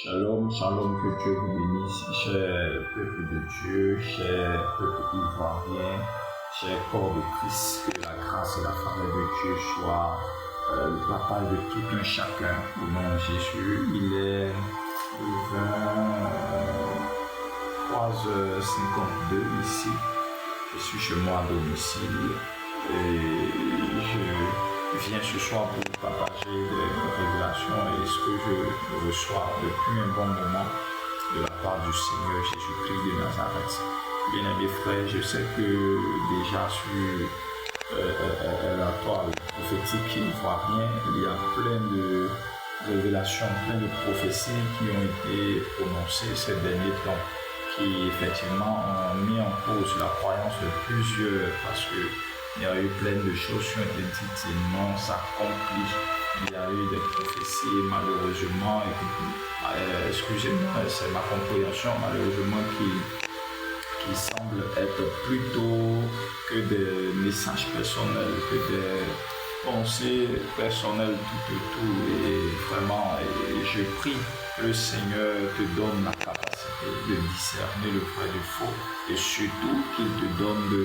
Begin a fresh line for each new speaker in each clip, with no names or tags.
Shalom, shalom, que Dieu vous bénisse, cher peuple de Dieu, cher peuple ivoirien, cher corps de Christ, que la grâce et la faveur de Dieu soient le partage de tout un chacun au nom de Jésus. Il est 23h52 ici, je suis chez moi à domicile et je viens ce soir pour vous partager des révélations et ce que je reçois depuis un bon moment de la part du Seigneur Jésus-Christ de Nazareth. Bien-aimés frères, je sais que déjà sur la toile prophétique ivoirienne, il y a plein de révélations, plein de prophéties qui ont été prononcées ces derniers temps, qui effectivement ont mis en cause la croyance de plusieurs parce que il y a eu plein de choses qui ont été dites et non s'accomplissent. Il y a eu des prophéties malheureusement, excusez-moi, c'est ma compréhension malheureusement qui semble être plutôt que des messages personnels, que des pensées personnelles tout. Et vraiment, je prie que le Seigneur te donne la capacité de discerner le vrai du faux et surtout qu'il te donne de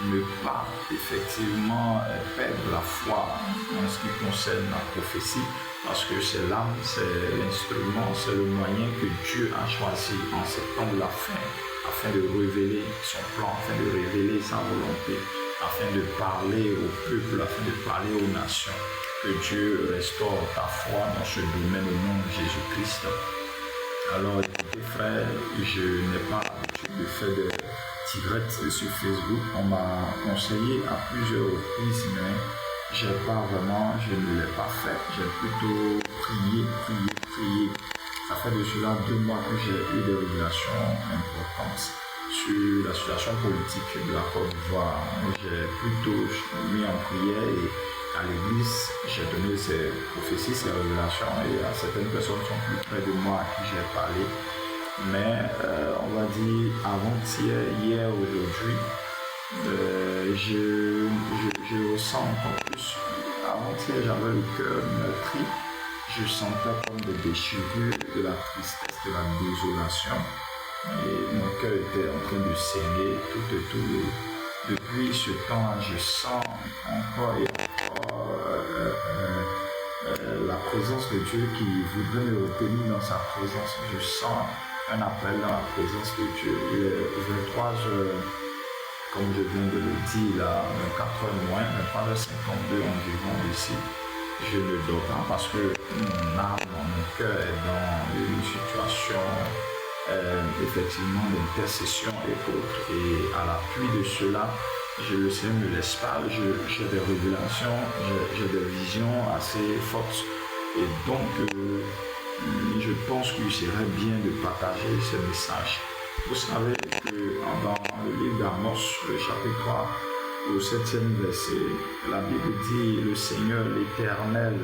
ne pas effectivement perdre la foi en ce qui concerne la prophétie, parce que c'est l'âme, c'est l'instrument, c'est le moyen que Dieu a choisi en ce temps de la fin, afin de révéler son plan, afin de révéler sa volonté, afin de parler au peuple, afin de parler aux nations. Que Dieu restaure ta foi dans ce domaine au nom de Jésus-Christ. Alors écoutez frères, je n'ai pas l'habitude de faire de directs sur Facebook. On m'a conseillé à plusieurs reprises, mais je ne l'ai pas fait. J'ai plutôt prié. Ça fait de cela 2 mois que j'ai eu des révélations importantes sur la situation politique de la Côte d'Ivoire. J'ai plutôt mis en prière et à l'église, j'ai donné ces prophéties, ces révélations et à certaines personnes qui sont plus près de moi à qui j'ai parlé. Mais on va dire avant-hier, hier, aujourd'hui, je ressens encore plus. Avant-hier, j'avais le cœur meurtri. Je sentais comme des déchirures, de la tristesse, de la désolation. Et mon cœur était en train de saigner tout. Depuis ce temps, je sens encore et encore la présence de Dieu qui voudrait me retenir dans sa présence. Je sens un appel dans la présence de Dieu. Il est 23h, comme je viens de le dire, là, 4h moins, 23h52 environ ici. Je ne dors pas parce que mon âme, mon cœur est dans une situation effectivement d'intercession et autres. Et à l'appui de cela, le Seigneur me laisse pas, j'ai des révélations, j'ai des visions assez fortes. Et donc, je pense qu'il serait bien de partager ce message. Vous savez que dans le livre d'Amos, le chapitre 3, au 7e verset, la Bible dit: le Seigneur l'Éternel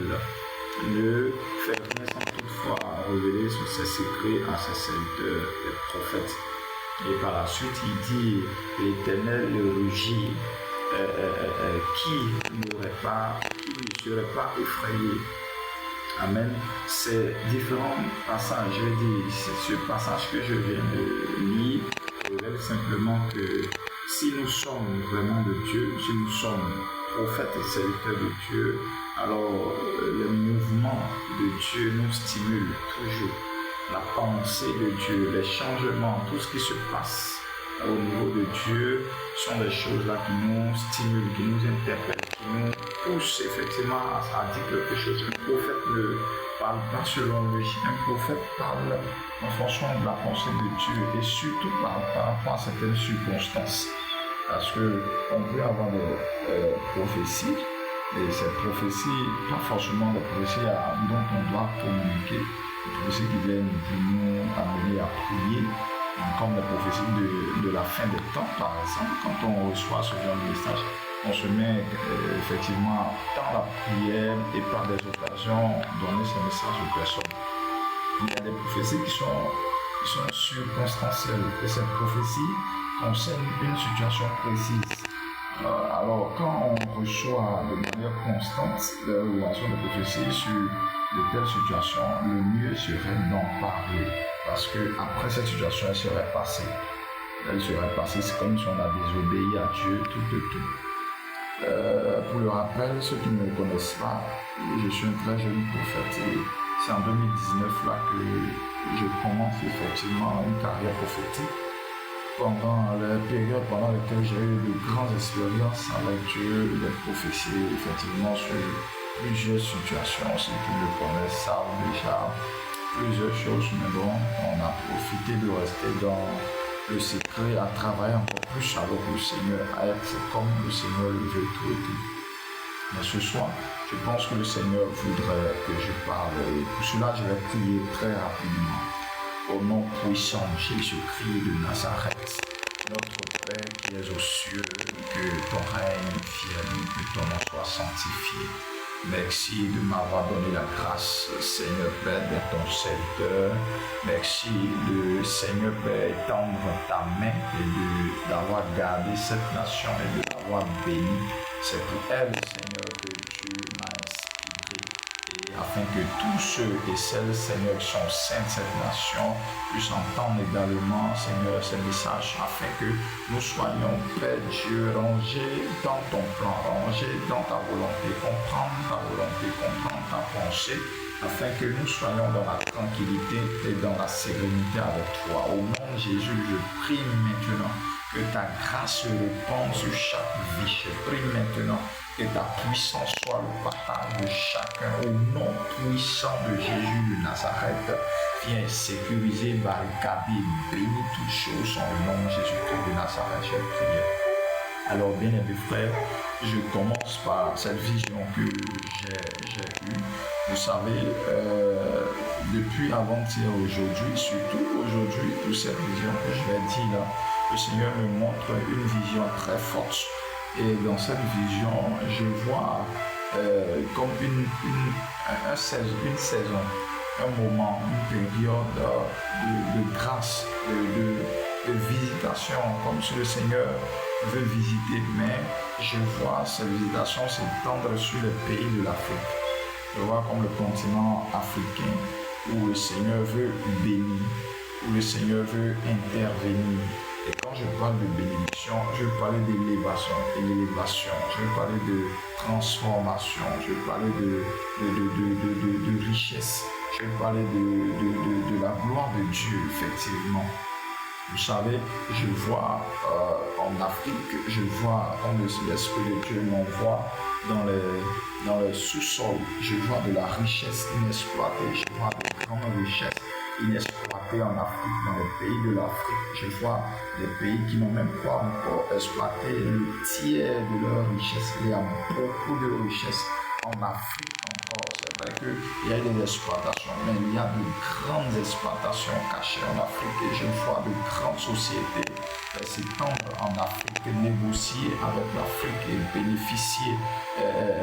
ne fait rien sans toutefois révéler sur ses secrets à ses serviteurs, les prophètes. Et par la suite, il dit: l'Éternel le rugit, qui ne serait pas effrayé. Amen. C'est différents passages. Je veux dire, c'est ce passage que je viens de lire révèle simplement que si nous sommes vraiment de Dieu, si nous sommes prophètes et serviteurs de Dieu, alors le mouvement de Dieu nous stimule toujours. La pensée de Dieu, les changements, tout ce qui se passe au niveau de Dieu sont des choses là qui nous stimulent, qui nous interpellent, qui nous poussent effectivement à dire quelque chose. Un prophète ne parle pas selon lui, un prophète parle en fonction de la pensée de Dieu et surtout par rapport à certaines circonstances. Parce qu'on peut avoir des prophéties, et ces prophéties, pas forcément des prophéties dont on doit communiquer, des prophéties qui viennent nous amener à prier, comme la prophétie de la fin des temps, par exemple. Quand on reçoit ce genre de message, on se met effectivement dans la prière et par des occasions donner ce message aux personnes. Il y a des prophéties qui sont circonstancielles et ces prophéties concernent une situation précise. Alors, quand on reçoit de manière constante des révélations de prophétie sur de telles situations, le mieux serait d'en parler. Parce que après cette situation, elle serait passée. C'est comme si on a désobéi à Dieu tout de tout. Pour le rappel, ceux qui ne me connaissent pas, je suis un très jeune prophète et c'est en 2019 là que je commence effectivement une carrière prophétique. Pendant les périodes pendant lesquelles j'ai eu de grandes expériences avec Dieu, des prophéties effectivement sur plusieurs situations. Ceux qui me connaissent savent déjà plusieurs choses, mais bon, on a profité de rester dans le secret, à travailler encore plus avec le Seigneur, à être comme le Seigneur le veut tout et tout. Mais ce soir, je pense que le Seigneur voudrait que je parle et pour cela je vais prier très rapidement. Au nom puissant de Jésus-Christ de Nazareth, notre Père qui es aux cieux, que ton règne vienne, que ton nom soit sanctifié. Merci de m'avoir donné la grâce, Seigneur Père, d'être ton serviteur. Merci de, Seigneur Père, étendre ta main et d'avoir gardé cette nation et de l'avoir bénie. C'est pour elle, Seigneur, que Dieu m'a inspiré. Et afin que tous ceux et celles, Seigneur, qui sont saints de cette nation puissent entendre également, Seigneur, ces messages, afin que nous soyons, Père Dieu, rangés dans ton plan, rangés dans ta volonté, comprendre ta volonté, comprendre ta pensée, afin que nous soyons dans la tranquillité et dans la sérénité avec toi. Au nom de Jésus, je prie maintenant que ta grâce se répande sur chaque vie. Je prie maintenant que ta puissance soit le partage de chacun. Au nom puissant de Jésus de Nazareth, viens sécuriser, barricader, bénir toutes choses en nom de Jésus-Christ de Nazareth. J'ai prié. Alors, bien aimés frères, je commence par cette vision que j'ai eue. Vous savez, depuis avant-hier aujourd'hui, surtout aujourd'hui, pour cette vision que je vais dire là, le Seigneur me montre une vision très forte. Et dans cette vision, je vois comme une saison, un moment, une période de grâce, de visitation, comme si le Seigneur veut visiter. Mais je vois cette visitation s'étendre sur les pays de l'Afrique. Je vois comme le continent africain où le Seigneur veut bénir, où le Seigneur veut intervenir. Et quand je parle de bénédiction, je veux parler d'élévation, je veux parler de transformation, je veux parler de richesse, je veux parler de la gloire de Dieu, effectivement. Vous savez, je vois en Afrique, je vois quand l'Esprit de Dieu m'envoie dans le sous-sol, je vois de la richesse inexploitée, je vois de grandes richesses inexploitées en Afrique, dans les pays de l'Afrique. Je vois des pays qui n'ont même pas encore exploité le tiers de leur richesse. Il y a beaucoup de richesses en Afrique encore. C'est vrai qu'il y a des exploitations, mais il y a de grandes exploitations cachées en Afrique et je vois de grandes sociétés s'étendre en Afrique, négocier avec l'Afrique et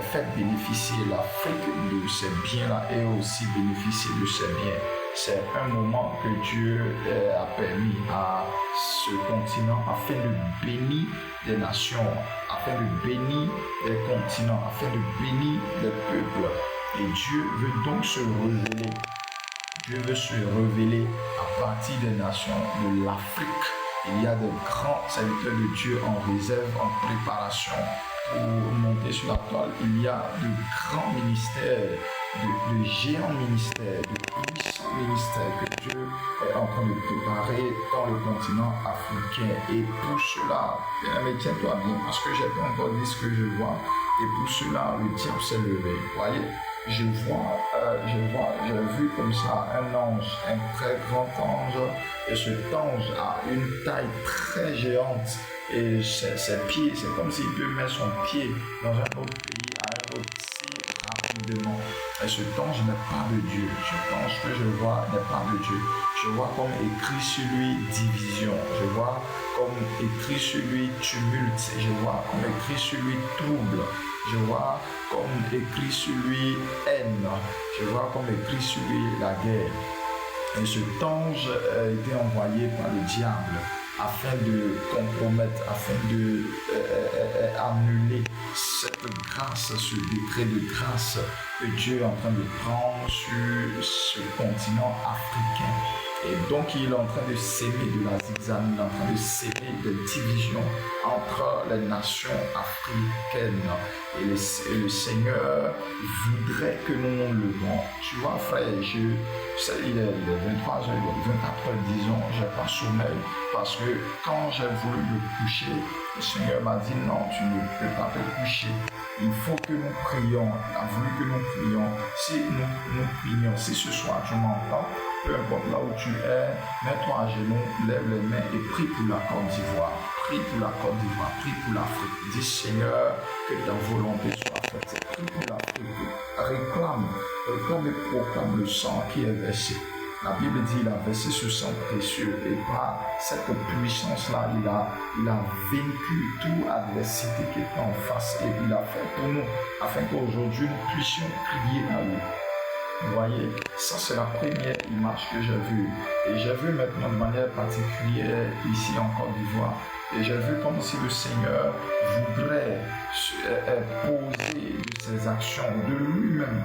faire bénéficier l'Afrique de ces biens-là et aussi bénéficier de ces biens. C'est un moment que Dieu a permis à ce continent afin de bénir des nations, afin de bénir des continents, afin de bénir des peuples. Et Dieu veut donc se révéler. Dieu veut se révéler à partir des nations de l'Afrique. Il y a de grands serviteurs de Dieu en réserve, en préparation pour monter sur la toile. Il y a de grands ministères, de géants ministères, de puissants ministères que Dieu est en train de préparer dans le continent africain. Et pour cela, bien, tiens-toi bien, parce que j'ai pas encore dit ce que je vois. Et pour cela, le diable s'est levé. Voyez, j'ai vu comme ça un ange, un très grand ange, et cet ange a une taille très géante, et ses pieds, c'est comme s'il peut mettre son pied dans un autre pays, à un autre si rapidement. Et cet ange n'est pas de Dieu, cet ange que je vois n'est pas de Dieu. Je vois comme écrit sur lui division, je vois comme écrit sur lui tumulte, je vois comme écrit sur lui trouble. Je vois comme écrit sur lui haine. Je vois comme écrit sur lui la guerre. Et cet ange a été envoyé par le diable afin de compromettre, afin de annuler cette grâce, ce décret de grâce que Dieu est en train de prendre sur ce continent africain. Et donc il est en train de s'aimer de la zigzag, il est en train de s'aimer de divisions entre les nations africaines. Et le Seigneur voudrait que nous nous levons. Tu vois, frère, il est 23h, il est 24h, disons, je n'ai pas sommeil. Parce que quand j'ai voulu me coucher, le Seigneur m'a dit non, tu ne peux pas te coucher. Il faut que nous prions. Il a voulu que nous prions. Si nous prions, si ce soir tu m'entends, peu importe là où tu es, mets-toi à genoux, lève les mains et prie pour la Côte d'Ivoire. Prie pour la Côte d'Ivoire, prie pour l'Afrique. Dis Seigneur, que ta volonté soit faite. Prie pour l'Afrique. Réclame et proclame le sang qui est versé. La Bible dit qu'il a versé ce sang précieux et par cette puissance-là, il a vaincu toute adversité qui était en face et il a fait pour nous afin qu'aujourd'hui nous puissions crier à lui. Vous voyez, ça c'est la première image que j'ai vue. Et j'ai vu maintenant de manière particulière ici en Côte d'Ivoire. Et j'ai vu comme si le Seigneur voudrait poser de ses actions de lui-même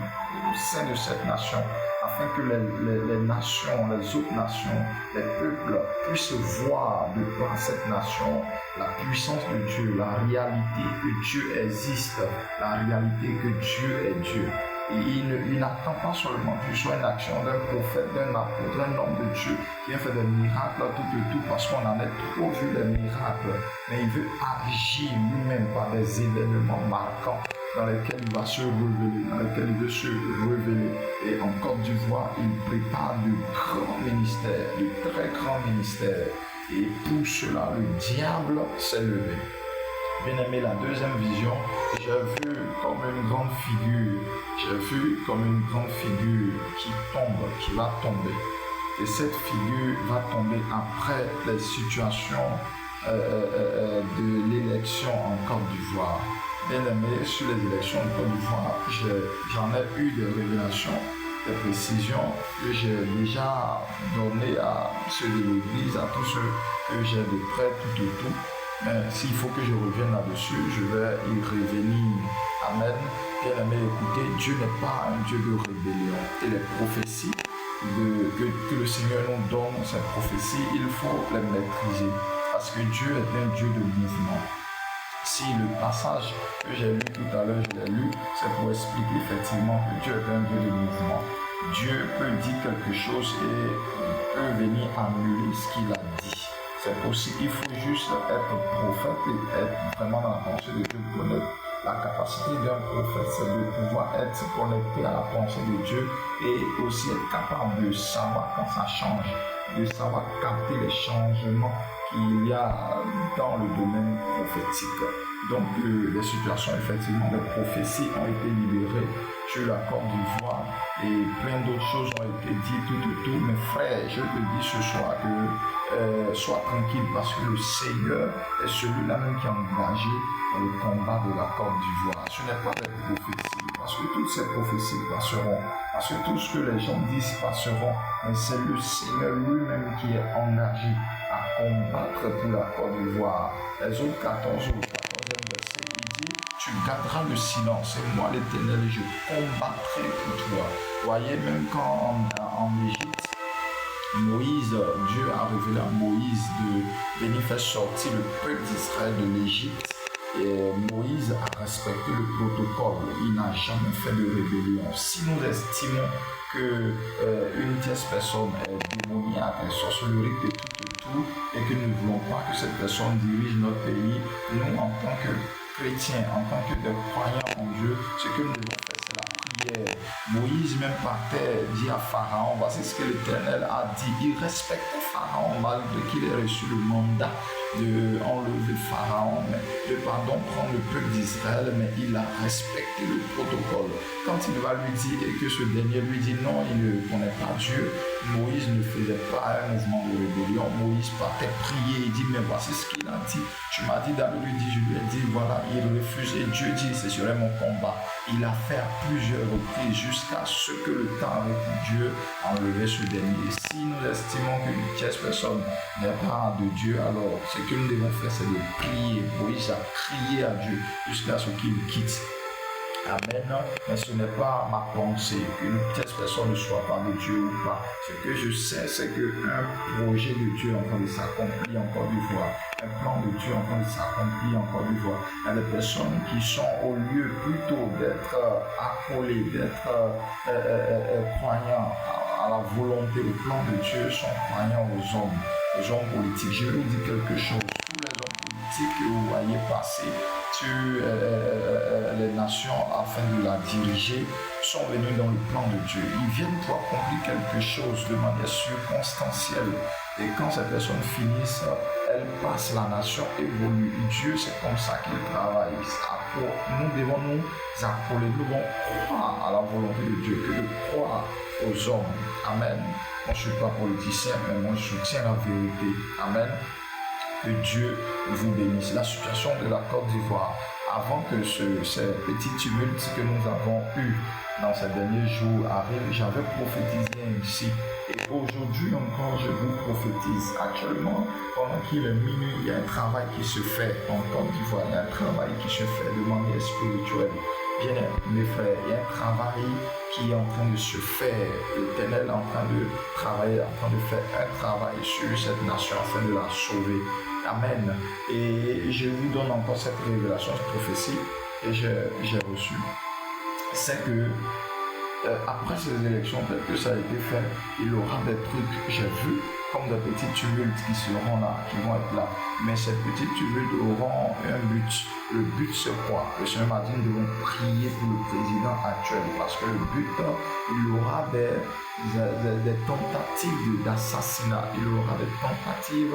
au sein de cette nation, afin que les nations, les autres nations, les peuples puissent voir de par cette nation la puissance de Dieu, la réalité que Dieu existe, la réalité que Dieu est Dieu. Et il n'attend pas seulement que ce soit une action d'un prophète, d'un apôtre, d'un homme de Dieu qui a fait des miracles tout parce qu'on en a trop vu les miracles. Mais il veut agir lui-même par des événements marquants dans lesquels il va se révéler, dans lesquels il veut se révéler. Et en Côte d'Ivoire, il prépare de grands ministères, de très grands ministères. Et pour cela, le diable s'est levé. Bien aimé, la deuxième vision, j'ai vu comme une grande figure, qui tombe, qui va tomber. Et cette figure va tomber après les situations de l'élection en Côte d'Ivoire. Bien aimé, sur les élections en Côte d'Ivoire, j'en ai eu des révélations, des précisions que j'ai déjà données à ceux de l'Église, à tous ceux que j'ai de près, tout. Mais s'il faut que je revienne là-dessus, je vais y revenir. Amen. Bien aimé, écoutez, Dieu n'est pas un Dieu de rébellion. Et les prophéties que le Seigneur nous donne, ces prophéties, il faut les maîtriser. Parce que Dieu est un Dieu de mouvement. Si le passage que j'ai lu tout à l'heure, je l'ai lu, c'est pour expliquer effectivement que Dieu est un Dieu de mouvement. Dieu peut dire quelque chose et peut venir annuler ce qu'il a dit. C'est possible, il faut juste être prophète et être vraiment dans la pensée de Dieu, connaître. La capacité d'un prophète, c'est de pouvoir être connecté à la pensée de Dieu et aussi être capable de savoir quand ça change, de savoir capter les changements qu'il y a dans le domaine prophétique. Donc, les situations, effectivement, les prophéties ont été libérées sur la Côte d'Ivoire et plein d'autres choses ont été dites, tout. Mais frère, je te dis ce soir que sois tranquille parce que le Seigneur est celui-là même qui a engagé le combat de la Côte d'Ivoire. Ce n'est pas des prophéties, parce que toutes ces prophéties passeront, parce que tout ce que les gens disent passeront, mais c'est le Seigneur lui-même qui est engagé à combattre pour la Côte d'Ivoire. Les autres 14 au 14e verset, il dit, tu garderas le silence et moi l'Éternel, je combattrai pour toi. Voyez, même quand en Égypte, Moïse, Dieu a révélé à Moïse de venir faire sortir le peuple d'Israël de l'Égypte. Et Moïse a respecté le protocole, il n'a jamais fait de rébellion. Si nous estimons qu'une tierce personne est démoniaque, est sorcellerie de tout, et que nous ne voulons pas que cette personne dirige notre pays, nous en tant que chrétiens, en tant que des croyants en Dieu, ce que nous devons faire, c'est la prière. Moïse même partait, dit à Pharaon, voici ce que l'Éternel a dit. Il respectait Pharaon malgré qu'il ait reçu le mandat d'enlever Pharaon, mais prendre le peuple d'Israël, mais il a respecté le protocole. Quand il va lui dire et que ce dernier lui dit non, il ne connaît pas Dieu, Moïse ne faisait pas un mouvement de rébellion. Moïse partait prier, il dit mais voici ce qu'il a dit. Tu m'as dit d'aller lui dire, je lui ai dit voilà, il refuse et Dieu dit ce serait mon combat. Il a fait à plusieurs reprises jusqu'à ce que le temps avec Dieu enlevait ce dernier. Si nous estimons qu'une tierce personne n'est pas de Dieu, alors ce que nous devons faire c'est de prier. Moïse a crié à Dieu jusqu'à ce qu'il quitte. Amen. Mais ce n'est pas ma pensée qu'une telle personne ne soit pas de Dieu ou pas. Ce que je sais, c'est qu'un projet de Dieu est en train de s'accomplir en Côte d'Ivoire. Un plan de Dieu est en train de s'accomplir en Côte d'Ivoire. Il y a des personnes qui sont au lieu plutôt d'être accolées, d'être croyants à la volonté, au plan de Dieu, sont croyants aux hommes politiques. Je vais vous dire quelque chose. Tous les hommes politiques que vous voyez passer sur les nations afin de la diriger sont venus dans le plan de Dieu. Ils viennent pour accomplir quelque chose de manière circonstancielle. Et quand ces personnes finissent, elles passent, la nation évolue. Dieu, c'est comme ça qu'il travaille. Nous devons nous accoler, nous devons croire à la volonté de Dieu, que de croire aux hommes. Amen. Moi, je ne suis pas politicien, mais moi, je soutiens la vérité. Amen. Que Dieu vous bénisse. La situation de la Côte d'Ivoire, avant que ces petits tumultes que nous avons eus dans ces derniers jours arrivent, j'avais prophétisé ainsi. Et aujourd'hui encore, je vous prophétise. Actuellement, pendant qu'il est minuit, il y a un travail qui se fait en Côte d'Ivoire. Il y a un travail qui se fait de manière spirituelle. Bien, mes frères, il y a un travail qui est en train de se faire. L'Éternel est en train de travailler, en train de faire un travail sur cette nation afin de la sauver. Amen. Et je vous donne encore cette révélation, cette prophétie, et j'ai reçu. C'est que après ces élections, tel que ça a été fait, il y aura des trucs, j'ai vu, comme des petits tumultes qui seront là, qui vont être là. Mais ces petits tumultes auront un but. Le but, c'est quoi? Le Seigneur m'a dit, nous devons prier pour le président actuel. Parce que le but, il y aura des tentatives d'assassinat. Il y aura des tentatives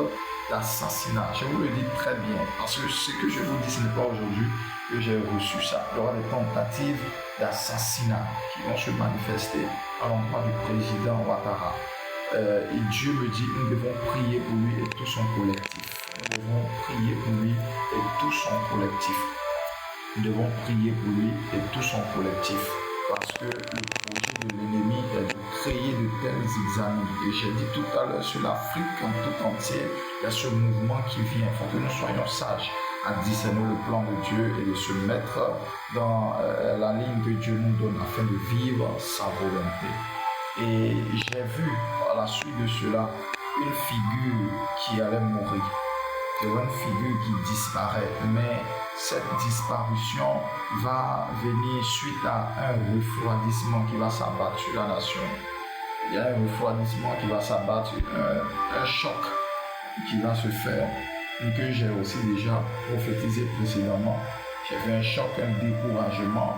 d'assassinat. Je vous le dis très bien. Parce que ce que je vous dis, ce n'est pas aujourd'hui que j'ai reçu ça. Il y aura des tentatives d'assassinat qui vont se manifester à l'endroit du président Ouattara. Et Dieu me dit, nous devons prier pour lui et tout son collectif. Nous devons prier pour lui et tout son collectif. Nous devons prier pour lui et tout son collectif. Parce que le projet de l'ennemi est de créer de tels examens. Et j'ai dit tout à l'heure sur l'Afrique en tout entier, il y a ce mouvement qui vient. Il faut que nous soyons sages à discerner le plan de Dieu et de se mettre dans la ligne que Dieu nous donne afin de vivre sa volonté. Et j'ai vu à la suite de cela une figure qui allait mourir. Il y aura une figure qui disparaît, mais cette disparition va venir suite à un refroidissement qui va s'abattre sur la nation. Il y a un refroidissement qui va s'abattre, un choc qui va se faire, que j'ai aussi déjà prophétisé précédemment. J'ai vu un choc, un découragement.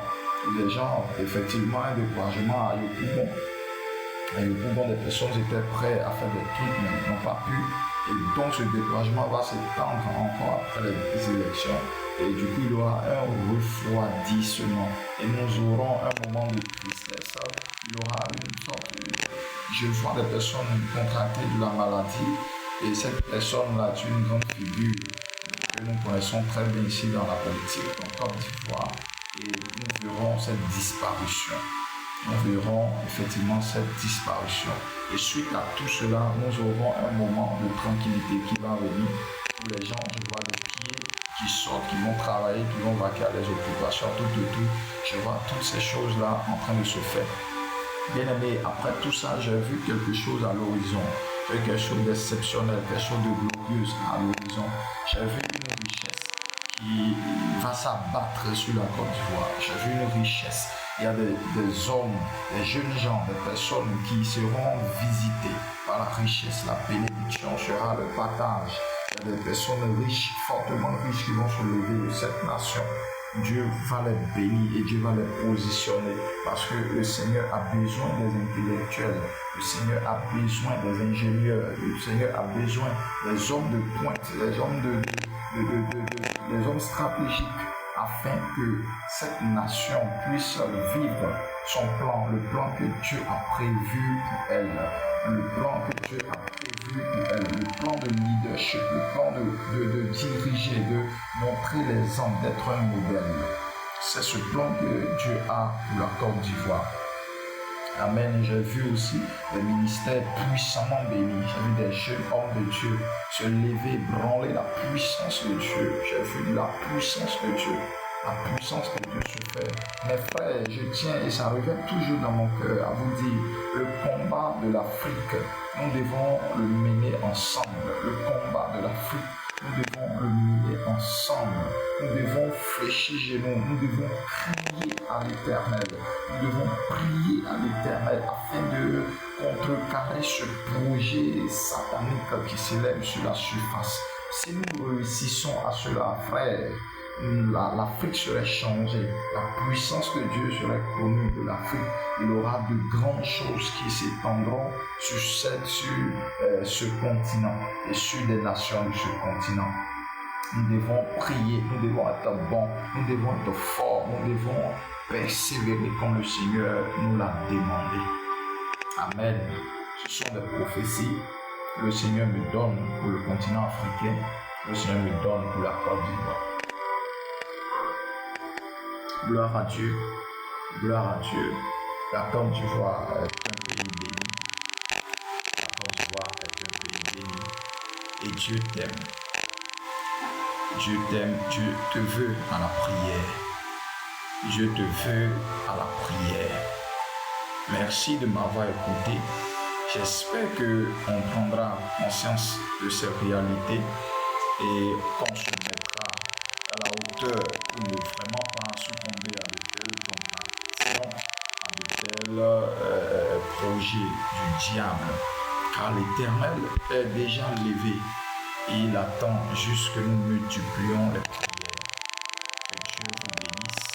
Les gens, effectivement, un découragement à Yopougon. Et le poumon des personnes étaient prêts à faire des trucs, mais ils n'ont pas pu. Et donc ce découragement va s'étendre encore après les élections. Et du coup, il y aura un refroidissement. Et nous aurons un moment de tristesse. Il y aura une sorte de... Je vois des personnes contracter de la maladie. Et cette personne-là est une grande figure que nous connaissons très bien ici dans la politique, en Côte d'Ivoire. Et nous verrons cette disparition. Nous verrons effectivement cette disparition. Et suite à tout cela, nous aurons un moment de tranquillité qui va venir où les gens, je vois des pieds qui sortent, qui vont travailler, qui vont vaquer à les occupations, tout. Je vois toutes ces choses-là en train de se faire. Bien aimé, après tout ça, j'ai vu quelque chose à l'horizon. J'ai vu quelque chose d'exceptionnel, quelque chose de glorieux à l'horizon. J'ai vu une richesse qui va s'abattre sur la Côte d'Ivoire. J'ai vu une richesse. Il y a des hommes, des jeunes gens, des personnes qui seront visitées par la richesse, la bénédiction sera le partage. Il y a des personnes riches, fortement riches qui vont se lever de cette nation. Dieu va les bénir et Dieu va les positionner parce que le Seigneur a besoin des intellectuels, le Seigneur a besoin des ingénieurs, le Seigneur a besoin des hommes de pointe, des hommes stratégiques afin que cette nation puisse vivre son plan, le plan que Dieu a prévu pour elle, le plan que Dieu a prévu pour elle, le plan de leadership, le plan de diriger, de montrer les hommes, d'être un modèle. C'est ce plan que Dieu a pour la Côte d'Ivoire. Amen. Et j'ai vu aussi des ministères puissamment bénis. J'ai vu des jeunes hommes de Dieu se lever, branler la puissance de Dieu. J'ai vu la puissance de Dieu. La puissance que Dieu se fait. Mes frères, je tiens, et ça revient toujours dans mon cœur, à vous dire, le combat de l'Afrique, nous devons le mener ensemble. Le combat de l'Afrique, nous devons le mener ensemble. Nous devons fléchir genoux, nous devons crier à l'Éternel. Nous devons prier à l'Éternel afin de contrecarrer ce projet satanique qui s'élève sur la surface. Si nous réussissons à cela, frère, l'Afrique serait changée, la puissance de Dieu serait connue de l'Afrique. Il y aura de grandes choses qui s'étendront sur ce continent et sur des nations de ce continent. Nous devons prier, nous devons être bons, nous devons être forts, nous devons persévérer comme le Seigneur nous l'a demandé. Amen. Ce sont des prophéties que le Seigneur me donne pour le continent africain, que le Seigneur me donne pour la Côte d'Ivoire. Gloire à Dieu, gloire à Dieu. La Côte d'Ivoire est un pays béni. La Côte d'Ivoire est un pays béni. Et Dieu t'aime. Dieu t'aime, Dieu te veut à la prière. Dieu te veut à la prière. Merci de m'avoir écouté. J'espère qu'on prendra conscience de ces réalités et qu'on se mettra à la hauteur pour ne vraiment pas succomber à de telles tentations, à de tels projets du diable. Car l'Éternel est déjà levé et il attend juste que nous multiplions les prières. Que Dieu vous bénisse.